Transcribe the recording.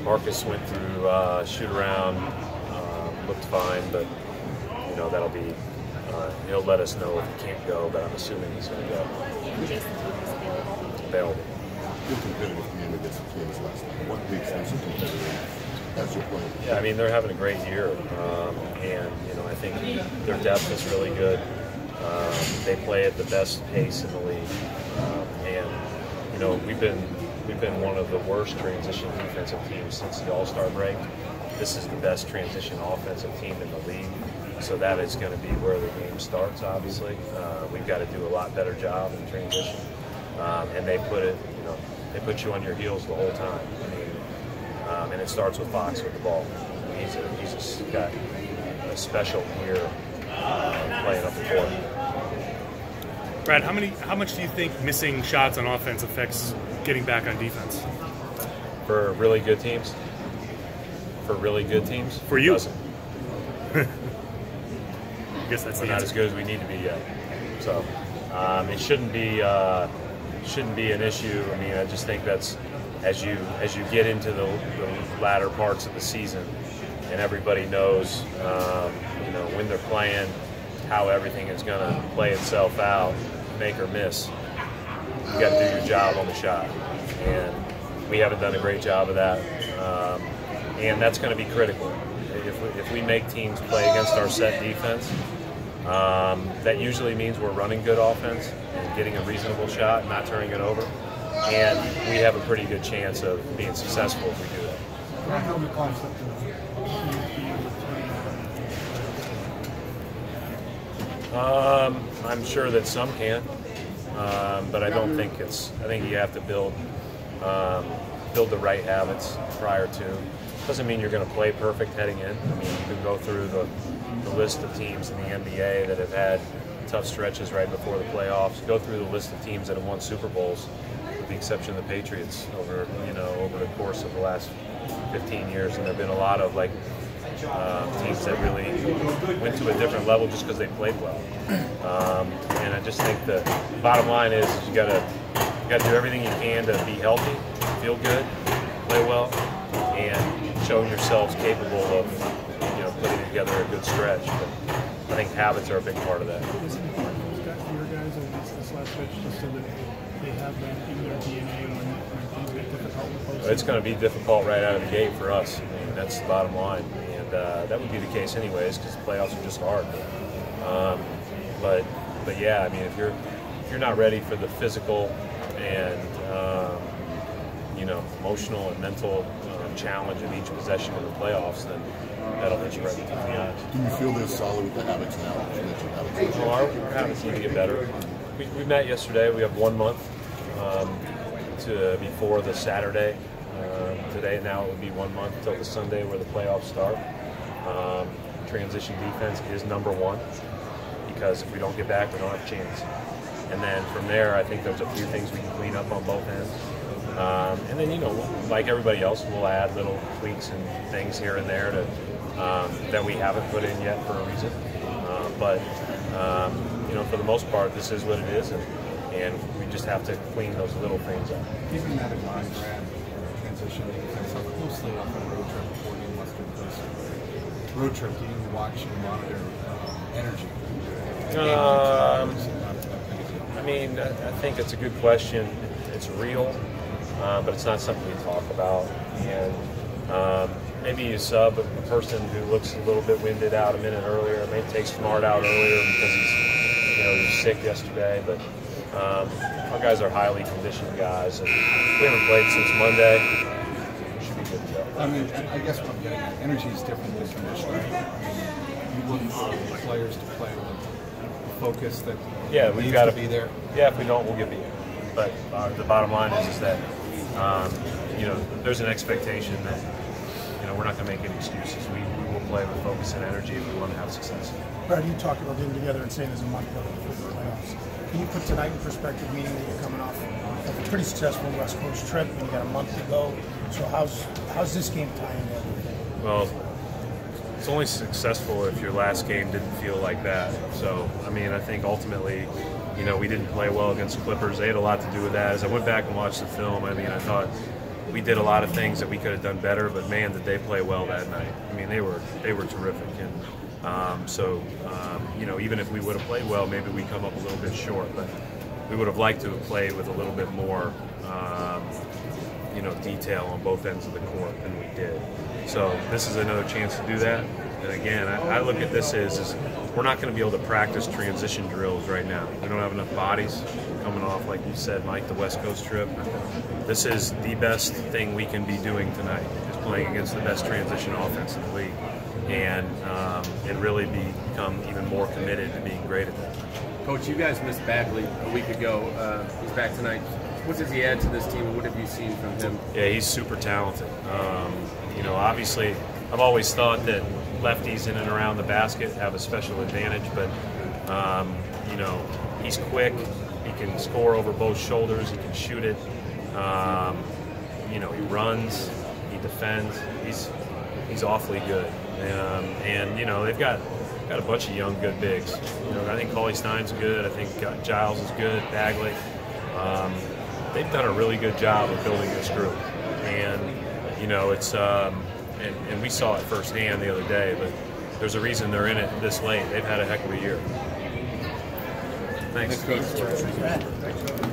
Marcus went through shoot around, looked fine, but you know that'll be. He'll let us know if he can't go, but I'm assuming he's going to go. Available. Good competitive game against the Kings last night. What makes them so competitive as you're playing? Yeah, I mean they're having a great year, and you know I think their depth is really good. They play at the best pace in the league, and you know we've been one of the worst transition defensive teams since the All-Star break. This is the best transition offensive team in the league, so that is going to be where the game starts. Obviously, we've got to do a lot better job in transition, and they put you on your heels the whole time. I mean, and it starts with Fox with the ball. He's got a special ear playing up the court. Brad, how much do you think missing shots on offense affects getting back on defense? For really good teams? For you? Doesn't. I guess that's We're the not answer. as good as we need to be yet. So it shouldn't be an issue. I mean, I just think that's as you get into the latter parts of the season, and everybody knows you know when they're playing, how everything is going to play itself out, make or miss. You got to do your job on the shot, and we haven't done a great job of that, and that's going to be critical. If we make teams play against our set defense, that usually means we're running good offense and getting a reasonable shot, not turning it over, and we have a pretty good chance of being successful if we do that. I'm sure that some can, but I don't think it's. I think you have to build the right habits prior to. Doesn't mean you're going to play perfect heading in. I mean, you can go through the list of teams in the NBA that have had tough stretches right before the playoffs. Go through the list of teams that have won Super Bowls, with the exception of the Patriots, over the course of the last 15 years, and there've been a lot of teams that really went to a different level just because they played well. And I just think the bottom line is you got to do everything you can to be healthy, feel good, play well, and showing yourselves capable of putting together a good stretch. But I think habits are a big part of that. Is it important for your guys against this last stretch just so that they have that in their DNA when things get difficult in the postseason? It's going to be difficult right out of the gate for us. I mean, that's the bottom line. And that would be the case anyways because the playoffs are just hard. But yeah, I mean, if you're not ready for the physical and emotional and mental challenge of each possession in the playoffs, then that'll hit you right between the eyes. Do you feel this solid with the habits now? Well, our habits need to get better. We met yesterday. We have 1 month before the Saturday. Today, now it would be 1 month until the Sunday where the playoffs start. Transition defense is number one because if we don't get back, we don't have a chance. And then from there, I think there's a few things we can clean up on both ends. And then, like everybody else, we'll add little tweaks and things here and there that we haven't put in yet for a reason. But for the most part, this is what it is, and we just have to clean those little things up. Keeping that in mind, Brad, transition defense, how closely off the road trip before you must do this road trip, do you watch and monitor energy? I mean, I think it's a good question. It's real, but it's not something we talk about. And maybe you sub a person who looks a little bit winded out a minute earlier. Maybe take Smart out earlier because he's sick yesterday. But our guys are highly conditioned guys, and we haven't played since Monday. We should be good to go. I mean, I guess what I'm getting at, energy is different than conditioning. You look for players to play with a focus that we've got to be there. Yeah, if we don't, we'll get beat. But the bottom line is that there's an expectation that we're not going to make any excuses. We will play with focus and energy if we want to have success. Brad, you talked about getting together and saying there's a month left before the playoffs. Can you put tonight in perspective, meaning that you're coming off of a pretty successful West Coast trip and you got a month to go? So how's this game tie into everything? Well, it's only successful if your last game didn't feel like that. So, I mean, I think ultimately, we didn't play well against the Clippers. They had a lot to do with that. As I went back and watched the film, I mean, I thought, we did a lot of things that we could have done better, but man, did they play well that night. I mean, they were terrific. And you know, even if we would have played well, maybe we come up a little bit short, but we would have liked to have played with a little bit more you know, detail on both ends of the court than we did. So this is another chance to do that. And again, I look at this as we're not going to be able to practice transition drills right now. We don't have enough bodies coming off, like you said, Mike, the West Coast trip. This is the best thing we can be doing tonight, is playing against the best transition offense in the league, and really become even more committed to being great at that. Coach, you guys missed Bagley a week ago. He's back tonight. What does he add to this team, and what have you seen from him? Yeah, he's super talented. You know, obviously, I've always thought that lefties in and around the basket have a special advantage, but you know, he's quick. He can score over both shoulders. He can shoot it. You know, he runs. He defends. He's awfully good. And you know, they've got a bunch of young, good bigs. You know, I think Cauley Stein's good. I think Giles is good. Bagley. They've done a really good job of building this group, and you know, it's and we saw it firsthand the other day. But there's a reason they're in it this late. They've had a heck of a year. Thanks. Thanks, Coach.